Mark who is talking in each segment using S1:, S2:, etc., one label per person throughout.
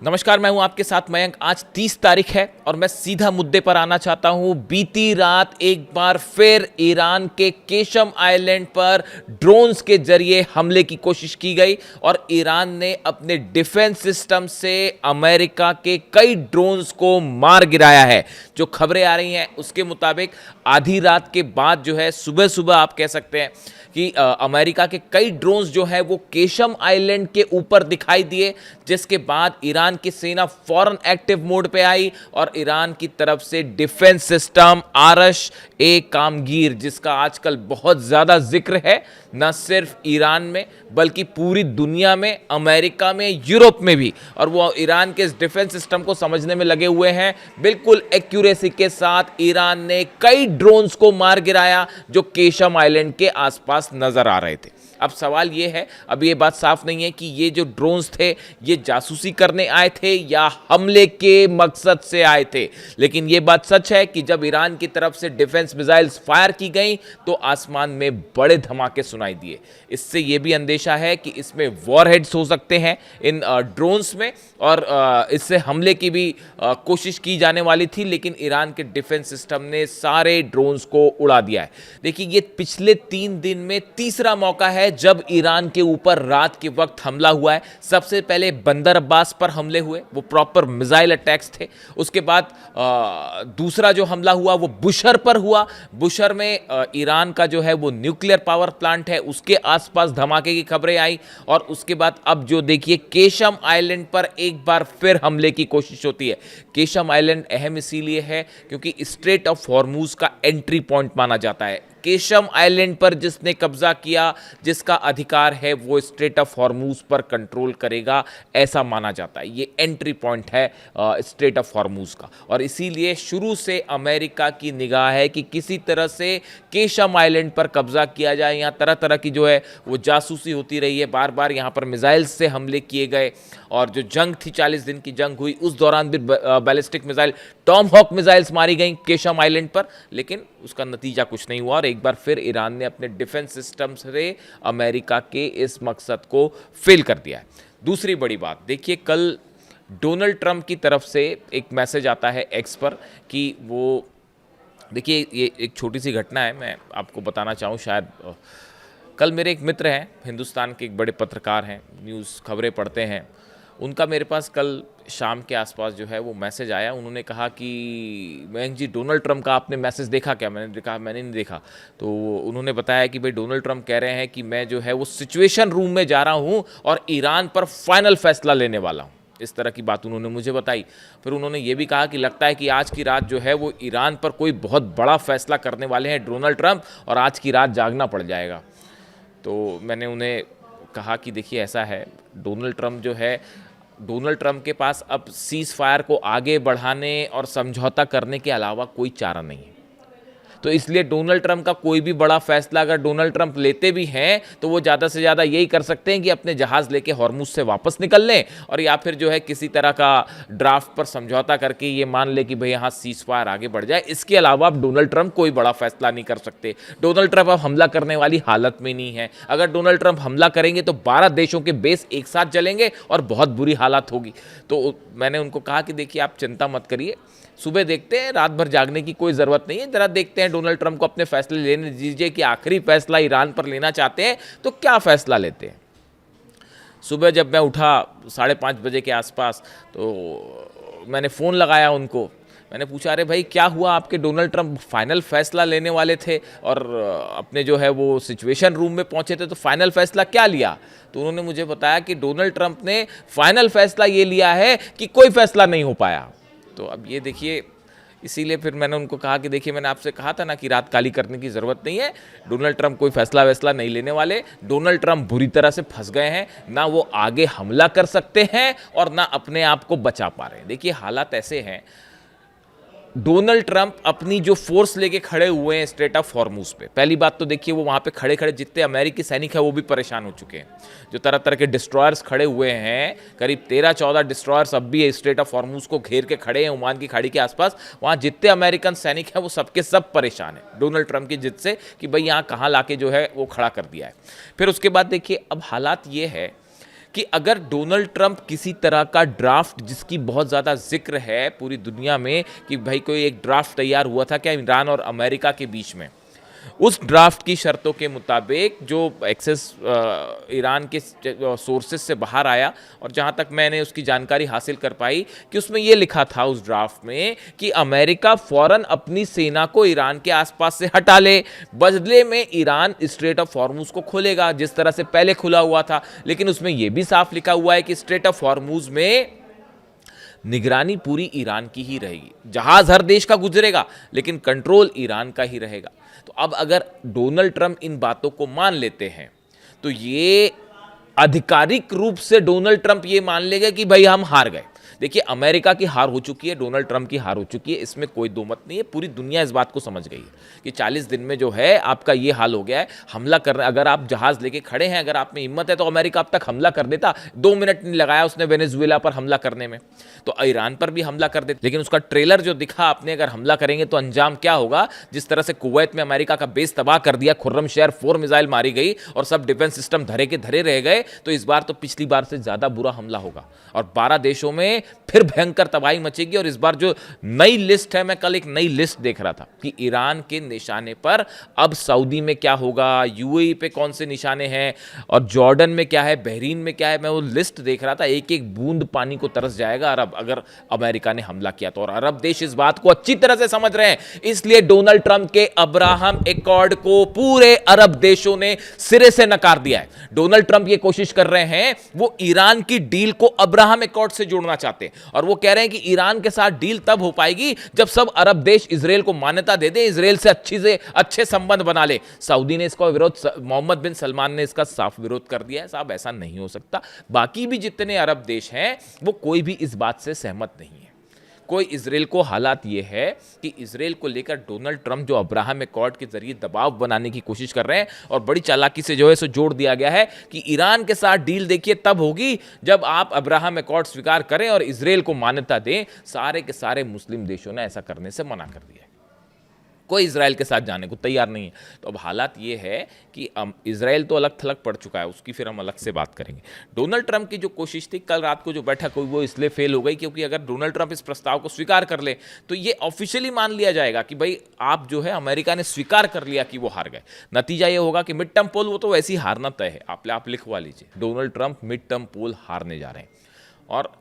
S1: नमस्कार, मैं हूं आपके साथ मयंक। आज 30 तारीख है और मैं सीधा मुद्दे पर आना चाहता हूं। बीती रात एक बार फिर ईरान के केशम आइलैंड पर ड्रोन्स के जरिए हमले की कोशिश की गई और ईरान ने अपने डिफेंस सिस्टम से अमेरिका के कई ड्रोन्स को मार गिराया है। जो खबरें आ रही हैं उसके मुताबिक आधी रात के बाद जो है सुबह सुबह आप कह सकते हैं कि अमेरिका के कई ड्रोन्स जो है वो केशम आइलैंड के ऊपर दिखाई दिए, जिसके बाद ईरान की सेना फौरन एक्टिव मोड पे आई और ईरान की तरफ से डिफेंस सिस्टम आरश ए कामगीर, जिसका आजकल बहुत ज़्यादा जिक्र है न सिर्फ ईरान में बल्कि पूरी दुनिया में, अमेरिका में, यूरोप में भी, और वो ईरान के इस डिफेंस सिस्टम को समझने में लगे हुए हैं। बिल्कुल एक्यूरेसी के साथ ईरान ने कई ड्रोन्स को मार गिराया जो केशम आइलैंड के आसपास नजर आ रहे थे। अब सवाल ये है, अब ये बात साफ नहीं है कि ये जो ड्रोन्स थे ये जासूसी करने आए थे या हमले के मकसद से आए थे, लेकिन ये बात सच है कि जब ईरान की तरफ से डिफेंस मिसाइल्स फायर की गई तो आसमान में बड़े धमाके सुनाई दिए। इससे ये भी अंदेशा है कि इसमें वॉरहेड्स हो सकते हैं इन ड्रोन्स में और इससे हमले की भी कोशिश की जाने वाली थी, लेकिन ईरान के डिफेंस सिस्टम ने सारे ड्रोन्स को उड़ा दिया है। देखिए, ये पिछले 3 दिन में तीसरा मौका है जब ईरान के ऊपर रात के वक्त हमला हुआ है। सबसे पहले बंदर अब्बास पर हमले हुए, वो प्रॉपर मिसाइल अटैक्स थे। उसके बाद दूसरा जो हमला हुआ वो बुशर पर हुआ। बुशर में ईरान का जो है वो न्यूक्लियर पावर प्लांट है, उसके आसपास धमाके की खबरें आई। और उसके बाद अब जो देखिए केशम आइलैंड पर एक बार फिर हमले की कोशिश होती है। केशम आइलैंड अहम इसीलिए है क्योंकि स्ट्रेट ऑफ हॉर्मूज का एंट्री पॉइंट माना जाता है। केशम आइलैंड पर जिसने कब्जा किया, जिसका अधिकार है, वो स्ट्रेट ऑफ हॉर्मूज पर कंट्रोल करेगा, ऐसा माना जाता है। ये एंट्री पॉइंट है स्ट्रेट ऑफ हॉर्मूज का, और इसीलिए शुरू से अमेरिका की निगाह है कि किसी तरह से केशम आइलैंड पर कब्जा किया जाए। यहाँ तरह तरह की जो है वो जासूसी होती रही है, बार बार यहाँ पर मिसाइल्स से हमले किए गए। और जो जंग थी, 40 दिन की जंग हुई, उस दौरान भी ballistic missile, Tomahawk missiles मारी गई केशम आइलैंड पर, लेकिन उसका नतीजा कुछ नहीं हुआ और एक बार फिर ईरान ने अपने डिफेंस सिस्टम से अमेरिका के इस मकसद को फेल कर दिया है। दूसरी बड़ी बात देखिए, कल डोनाल्ड ट्रंप की तरफ से एक मैसेज आता है एक्स पर कि वो, देखिए ये एक छोटी सी घटना है, मैं आपको बताना चाहूँ शायद। कल मेरे एक मित्र हैं, हिंदुस्तान के एक बड़े पत्रकार हैं, न्यूज़ खबरें पढ़ते हैं, उनका मेरे पास कल शाम के आसपास जो है वो मैसेज आया। उन्होंने कहा कि मयंक जी, डोनाल्ड ट्रंप का आपने मैसेज देखा क्या? मैंने कहा मैंने नहीं देखा। तो उन्होंने बताया कि भाई डोनाल्ड ट्रंप कह रहे हैं कि मैं जो है वो सिचुएशन रूम में जा रहा हूँ और ईरान पर फाइनल फैसला लेने वाला हूँ। इस तरह की बात उन्होंने मुझे बताई। फिर उन्होंने ये भी कहा कि लगता है कि आज की रात जो है वो ईरान पर कोई बहुत बड़ा फैसला करने वाले हैं डोनाल्ड ट्रंप, और आज की रात जागना पड़ जाएगा। तो मैंने उन्हें कहा कि देखिए ऐसा है, डोनाल्ड ट्रंप के पास अब सीज़ फायर को आगे बढ़ाने और समझौता करने के अलावा कोई चारा नहीं है। तो इसलिए डोनाल्ड ट्रंप का कोई भी बड़ा फैसला अगर डोनाल्ड ट्रंप लेते भी हैं तो वो ज़्यादा से ज़्यादा यही कर सकते हैं कि अपने जहाज़ लेके हॉर्मुज से वापस निकल लें, और या फिर जो है किसी तरह का ड्राफ्ट पर समझौता करके ये मान ले कि भाई यहाँ सीज फायर आगे बढ़ जाए। इसके अलावा अब डोनाल्ड ट्रंप कोई बड़ा फैसला नहीं कर सकते। डोनाल्ड ट्रंप अब हमला करने वाली हालत में नहीं है। अगर डोनाल्ड ट्रंप हमला करेंगे तो 12 देशों के बेस एक साथ जलेंगे और बहुत बुरी हालत होगी। तो मैंने उनको कहा कि देखिए आप चिंता मत करिए, सुबह देखते हैं, रात भर जागने की कोई ज़रूरत नहीं है, ज़रा देखते हैं डोनाल्ड ट्रंप को अपने फैसले लेने दीजिए कि आखिरी फैसला ईरान पर लेना चाहते हैं तो क्या फैसला लेते हैं। सुबह जब मैं उठा 5:30 बजे के आसपास, तो मैंने फ़ोन लगाया उनको। मैंने पूछा, अरे भाई क्या हुआ, आपके डोनाल्ड ट्रंप फाइनल फैसला लेने वाले थे और अपने जो है वो सिचुएशन रूम में पहुंचे थे, तो फाइनल फैसला क्या लिया? तो उन्होंने मुझे बताया कि डोनाल्ड ट्रंप ने फाइनल फैसला ये लिया है कि कोई फैसला नहीं हो पाया। तो अब ये देखिए, इसीलिए फिर मैंने उनको कहा कि देखिए मैंने आपसे कहा था ना कि रात काली करने की ज़रूरत नहीं है, डोनाल्ड ट्रंप कोई फैसला वैसला नहीं लेने वाले। डोनाल्ड ट्रंप बुरी तरह से फंस गए हैं, ना वो आगे हमला कर सकते हैं और ना अपने आप को बचा पा रहे हैं। देखिए हालात ऐसे हैं, डोनाल्ड ट्रंप अपनी जो फोर्स लेके खड़े हुए हैं स्ट्रेट ऑफ हॉर्मूज पे, पहली बात तो देखिए वो वहाँ पे खड़े खड़े जितने अमेरिकी सैनिक हैं वो भी परेशान हो चुके हैं। जो तरह तरह के डिस्ट्रॉयर्स खड़े हुए हैं, करीब 13-14 डिस्ट्रॉयर्स अब भी स्ट्रेट ऑफ हॉर्मूज को घेर के खड़े हैं ओमान की खाड़ी के आसपास। वहाँ जितने अमेरिकन सैनिक हैं वो सबके सब परेशान हैं डोनाल्ड ट्रंप की जिद से कि भाई यहाँ कहाँ ला के जो है वो खड़ा कर दिया है। फिर उसके बाद देखिए अब हालात ये है कि अगर डोनाल्ड ट्रंप किसी तरह का ड्राफ्ट, जिसकी बहुत ज़्यादा जिक्र है पूरी दुनिया में कि भाई कोई एक ड्राफ्ट तैयार हुआ था क्या ईरान और अमेरिका के बीच में, उस ड्राफ्ट की शर्तों के मुताबिक जो एक्सेस ईरान के सोर्सेज से बाहर आया और जहां तक मैंने उसकी जानकारी हासिल कर पाई कि उसमें यह लिखा था उस ड्राफ्ट में कि अमेरिका फौरन अपनी सेना को ईरान के आसपास से हटा ले, बदले में ईरान स्ट्रेट ऑफ हॉर्मुज को खोलेगा जिस तरह से पहले खुला हुआ था। लेकिन उसमें यह भी साफ लिखा हुआ है कि स्ट्रेट ऑफ हॉर्मुज में निगरानी पूरी ईरान की ही रहेगी, जहाज हर देश का गुजरेगा लेकिन कंट्रोल ईरान का ही रहेगा। तो अब अगर डोनाल्ड ट्रंप इन बातों को मान लेते हैं तो ये आधिकारिक रूप से डोनाल्ड ट्रंप ये मान लेगा कि भाई हम हार गए। देखिए, अमेरिका की हार हो चुकी है, डोनाल्ड ट्रंप की हार हो चुकी है, इसमें कोई दो मत नहीं है। पूरी दुनिया इस बात को समझ गई है कि 40 दिन में जो है आपका ये हाल हो गया है। हमला कर, अगर आप जहाज लेके खड़े हैं, अगर आप में हिम्मत है तो अमेरिका अब तक हमला कर देता। 2 मिनट नहीं लगाया उसने वेनेजुएला पर हमला करने में, तो ईरान पर भी हमला कर देता। लेकिन उसका ट्रेलर जो दिखा आपने, अगर हमला करेंगे तो अंजाम क्या होगा, जिस तरह से कुवैत में अमेरिका का बेस तबाह कर दिया, खुर्रमशहर 4 मिसाइल मारी गई और सब डिफेंस सिस्टम धरे के धरे रह गए, तो इस बार तो पिछली बार से ज्यादा बुरा हमला होगा और 12 देशों में फिर भयंकर तबाही मचेगी। और इस बार जो नई लिस्ट है, मैं कल एक नई लिस्ट देख रहा था कि ईरान के निशाने पर अब सऊदी में क्या होगा, यूएई पे कौन से निशाने हैं और जॉर्डन में क्या है, बहरीन में क्या है, मैं वो लिस्ट देख रहा था। एक एक बूंद पानी को तरस जाएगा अरब, अगर अमेरिका ने हमला किया तो। और अरब देश इस बात को अच्छी तरह से समझ रहे हैं, इसलिए डोनाल्ड ट्रंप के अब्राहम एकॉर्ड को पूरे अरब देशों ने सिरे से नकार दिया है। डोनाल्ड ट्रंप ये कोशिश कर रहे हैं, वो ईरान की डील को अब्राहम एकॉर्ड से जोड़ना चाहते हैं और वो कह रहे हैं कि ईरान के साथ डील तब हो पाएगी जब सब अरब देश इजराइल को मान्यता दे दे, इजराइल से अच्छे संबंध बना ले। सऊदी ने इसका विरोध, मोहम्मद बिन सलमान ने इसका साफ विरोध कर दिया है, साहब ऐसा नहीं हो सकता। बाकी भी जितने अरब देश हैं वो कोई भी इस बात से सहमत नहीं है। कोई इजराइल को, हालात ये है कि इजराइल को लेकर डोनाल्ड ट्रंप जो अब्राहम एकॉर्ड के जरिए दबाव बनाने की कोशिश कर रहे हैं और बड़ी चालाकी से जो है सो जोड़ दिया गया है कि ईरान के साथ डील देखिए तब होगी जब आप अब्राहम एकॉर्ड स्वीकार करें और इजराइल को मान्यता दें। सारे के सारे मुस्लिम देशों ने ऐसा करने से मना कर दिया है, कोई इजराइल के साथ जाने को तैयार नहीं है। तो अब हालात ये है कि इजराइल तो अलग थलग पड़ चुका है, उसकी फिर हम अलग से बात करेंगे। डोनाल्ड ट्रंप की जो कोशिश थी कल रात को जो बैठक हुई वो इसलिए फेल हो गई क्योंकि अगर डोनाल्ड ट्रंप इस प्रस्ताव को स्वीकार कर ले तो ये ऑफिशियली मान लिया जाएगा कि भाई आप जो है, अमेरिका ने स्वीकार कर लिया कि वो हार गए। नतीजा ये होगा कि मिड टर्म पोल, वो तो वैसे ही हारना तय है, आप लिखवा लीजिए, डोनाल्ड ट्रंप मिड टर्म पोल हारने जा रहे हैं और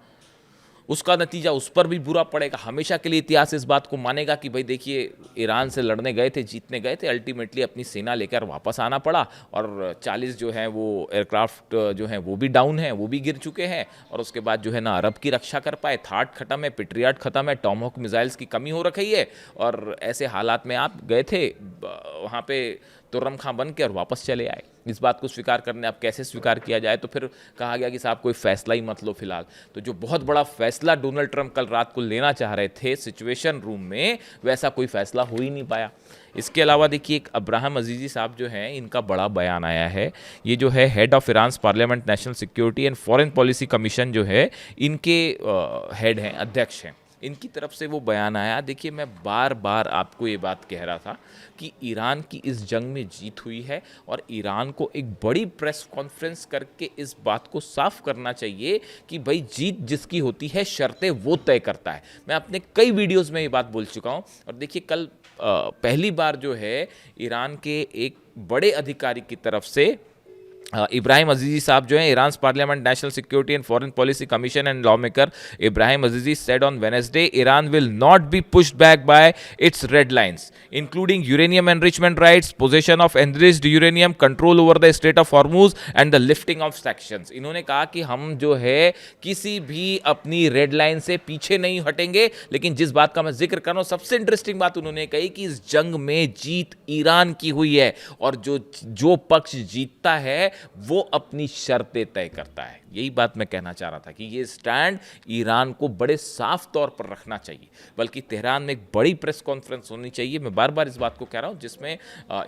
S1: उसका नतीजा उस पर भी बुरा पड़ेगा। हमेशा के लिए इतिहास इस बात को मानेगा कि भाई देखिए, ईरान से लड़ने गए थे, जीतने गए थे, अल्टीमेटली अपनी सेना लेकर वापस आना पड़ा और 40 जो हैं वो एयरक्राफ्ट जो हैं वो भी डाउन हैं, वो भी गिर चुके हैं और उसके बाद जो है ना अरब की रक्षा कर पाए। थाट खत्म है, पेट्रियाट खत्म है, टॉमहॉक मिसाइल्स की कमी हो रखी है और ऐसे हालात में आप गए थे वहाँ पे तुर्रम खां बन के और वापस चले आए। इस बात को स्वीकार करने, अब कैसे स्वीकार किया जाए, तो फिर कहा गया कि साहब कोई फैसला ही मत लो फिलहाल। तो जो बहुत बड़ा फैसला डोनाल्ड ट्रंप कल रात को लेना चाह रहे थे सिचुएशन रूम में, वैसा कोई फैसला हो ही नहीं पाया। इसके अलावा देखिए, एक अब्राहम अजीजी साहब जो हैं, इनका बड़ा बयान आया है। ये जो है head of Iran parliament national security and foreign policy commission जो है, इनके हेड हैं, अध्यक्ष हैं, इनकी तरफ से वो बयान आया। देखिए, मैं बार बार आपको ये बात कह रहा था कि ईरान की इस जंग में जीत हुई है और ईरान को एक बड़ी प्रेस कॉन्फ्रेंस करके इस बात को साफ करना चाहिए कि भाई जीत जिसकी होती है, शर्तें वो तय करता है। मैं अपने कई वीडियोस में ये बात बोल चुका हूँ और देखिए, कल पहली बार जो है ईरान के एक बड़े अधिकारी की तरफ से इब्राहिम अजीजी साहब जो हैं, Iran parliament national security and foreign policy commission and law maker Ibrahim अजीजी said on Wednesday Iran will not be pushed back by it's red lines including uranium enrichment rights, possession of enriched uranium, control over the state of Hormuz and the lifting of sanctions. इन्होंने कहा कि हम जो है किसी भी अपनी red line से पीछे नहीं हटेंगे। लेकिन जिस बात का मैं जिक्र कर रहा हूं, सबसे इंटरेस्टिंग बात उन्होंने कही कि इस जंग में जीत ईरान की हुई है और जो पक्ष जीतता है वो अपनी शर्तें तय करता है। यही बात मैं कहना चाह रहा था कि ये स्टैंड ईरान को बड़े साफ तौर पर रखना चाहिए, बल्कि तेहरान में एक बड़ी प्रेस कॉन्फ्रेंस होनी चाहिए। मैं बार बार इस बात को कह रहा हूं, जिसमें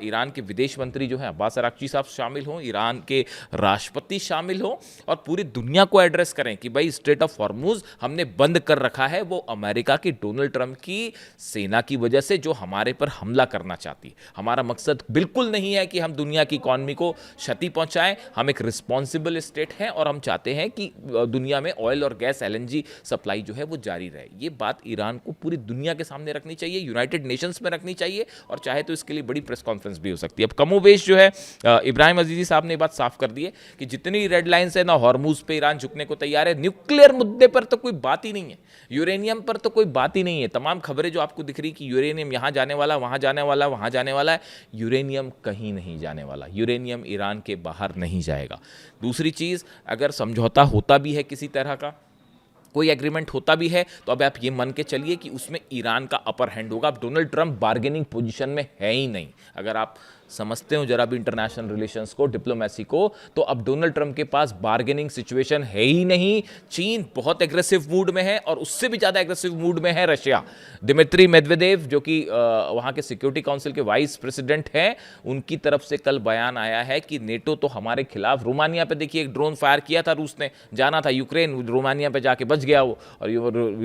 S1: ईरान के विदेश मंत्री जो हैं अब्बास अराक्ची साहब शामिल हों, ईरान के राष्ट्रपति शामिल हों और पूरी दुनिया को एड्रेस करें कि भाई स्ट्रेट ऑफ हॉर्मुज हमने बंद कर रखा है, वो अमेरिका की, डोनाल्ड ट्रंप की सेना की वजह से, जो हमारे पर हमला करना चाहती है। हमारा मकसद बिल्कुल नहीं है कि हम दुनिया की इकॉनमी को क्षति पहुंचाएं, बचाएं। हम एक रिस्पॉन्सिबल स्टेट हैं और हम चाहते हैं कि दुनिया में ऑयल और गैस LNG सप्लाई जो है वो जारी रहे। ये बात ईरान को पूरी दुनिया के सामने रखनी चाहिए, यूनाइटेड नेशंस में रखनी चाहिए, और चाहे तो इसके लिए बड़ी प्रेस कॉन्फ्रेंस भी हो सकती है। अब कमोवेश जो है इब्राहिम अजीजी साहब ने बात साफ कर दी है कि जितनी रेड लाइन्स है ना, हॉर्मूज पे ईरान झुकने को तैयार है। न्यूक्लियर मुद्दे पर तो कोई बात ही नहीं है, यूरेनियम पर तो कोई बात ही नहीं है। तमाम खबरें जो आपको दिख रही कि यूरेनियम यहां जाने वाला, वहां जाने वाला, वहां जाने वाला है, यूरेनियम कहीं नहीं जाने वाला। यूरेनियम ईरान के बाहर नहीं जाएगा। दूसरी चीज, अगर समझौता होता भी है, किसी तरह का कोई एग्रीमेंट होता भी है, तो अब आप ये मान के चलिए कि उसमें ईरान का अपर हैंड होगा। अब डोनाल्ड ट्रंप बार्गेनिंग पोजीशन में है ही नहीं। अगर आप समझते हो जरा भी इंटरनेशनल रिलेशंस को, डिप्लोमेसी को, तो अब डोनाल्ड ट्रंप के पास बार्गेनिंग सिचुएशन है ही नहीं। चीन बहुत एग्रेसिव मूड में है और उससे भी ज्यादा एग्रेसिव मूड में है रशिया। दिमित्री मेदवेदेव जो कि वहां के सिक्योरिटी काउंसिल के वाइस प्रेसिडेंट हैं, उनकी तरफ से कल बयान आया है कि नेटो तो हमारे खिलाफ। रोमानिया पे देखिए एक ड्रोन फायर किया था रूस ने, जाना था यूक्रेन, रोमानिया पे जाके बच गया वो, और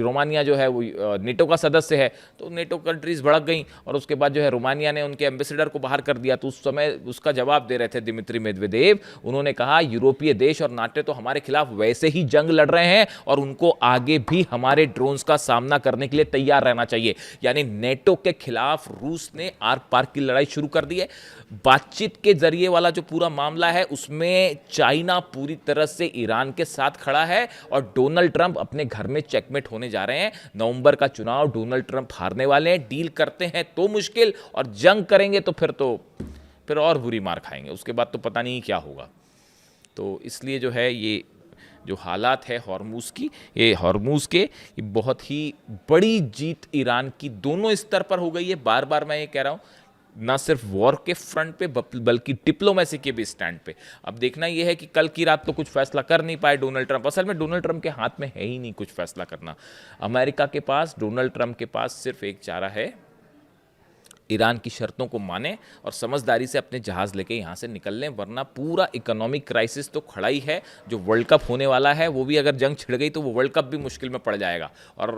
S1: रोमानिया जो है वो नेटो का सदस्य है, तो नेटो कंट्रीज भड़क गई और उसके बाद जो है रोमानिया ने उनके एम्बेसडर को बाहर कर दिया। तो उस समय उसका जवाब दे रहे थे दिमित्री मेदवेदेव, उन्होंने कहा यूरोपीय देश और नाटो तो हमारे खिलाफ वैसे ही जंग लड़ रहे हैं और उनको आगे भी हमारे ड्रोन्स का सामना करने के लिए तैयार रहना चाहिए। यानी नेटो के खिलाफ रूस ने आर पार की लड़ाई शुरू कर दी है। बातचीत के जरिए वाला जो पूरा मामला है उसमें चाइना पूरी तरह से ईरान के साथ खड़ा है और डोनाल्ड ट्रंप अपने घर में चेकमेट होने जा रहे हैं। नवंबर का चुनाव डोनाल्ड ट्रंप हारने वाले हैं। डील करते हैं तो मुश्किल, और जंग करेंगे तो फिर और बुरी मार खाएंगे। उसके बाद तो पता नहीं क्या होगा। तो इसलिए जो है ये जो हालात है हॉर्मूज की, ये हॉर्मूज के ये बहुत ही बड़ी जीत ईरान की दोनों स्तर पर हो गई है। बार बार मैं ये कह रहा हूँ, ना सिर्फ वॉर के फ्रंट पे बल्कि डिप्लोमेसी के भी स्टैंड पे। अब देखना यह है कि कल की रात तो कुछ फैसला कर नहीं पाए डोनाल्ड ट्रंप। असल में डोनाल्ड ट्रंप के हाथ में है ही नहीं कुछ फैसला करना। अमेरिका के पास, डोनाल्ड ट्रंप के पास सिर्फ एक चारा है, ईरान की शर्तों को माने और समझदारी से अपने जहाज लेके यहाँ से निकल लें, वरना पूरा इकोनॉमिक क्राइसिस तो खड़ा ही है। जो वर्ल्ड कप होने वाला है वो भी अगर जंग छिड़ गई तो वो वर्ल्ड कप भी मुश्किल में पड़ जाएगा और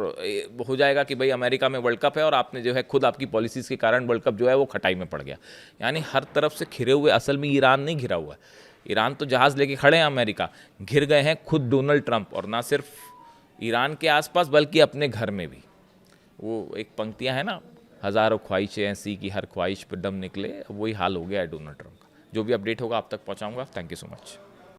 S1: हो जाएगा कि भाई अमेरिका में वर्ल्ड कप है और आपने जो है खुद आपकी पॉलिसीज़ के कारण वर्ल्ड कप जो है वो खटाई में पड़ गया। यानी हर तरफ से घिरे हुए, असल में ईरान नहीं घिरा हुआ है, ईरान तो जहाज़ लेके खड़े हैं, अमेरिका घिर गए हैं खुद डोनाल्ड ट्रंप। और ना सिर्फ ईरान के आसपास बल्कि अपने घर में भी। वो एक पंक्तियाँ हैं ना, हज़ारों ख्वाहिशें ऐसी कि हर ख्वाहिश पर दम निकले, वही हाल हो गया है डोनाल्ड ट्रंप का। जो भी अपडेट होगा आप तक पहुंचाऊंगा। Thank you so much.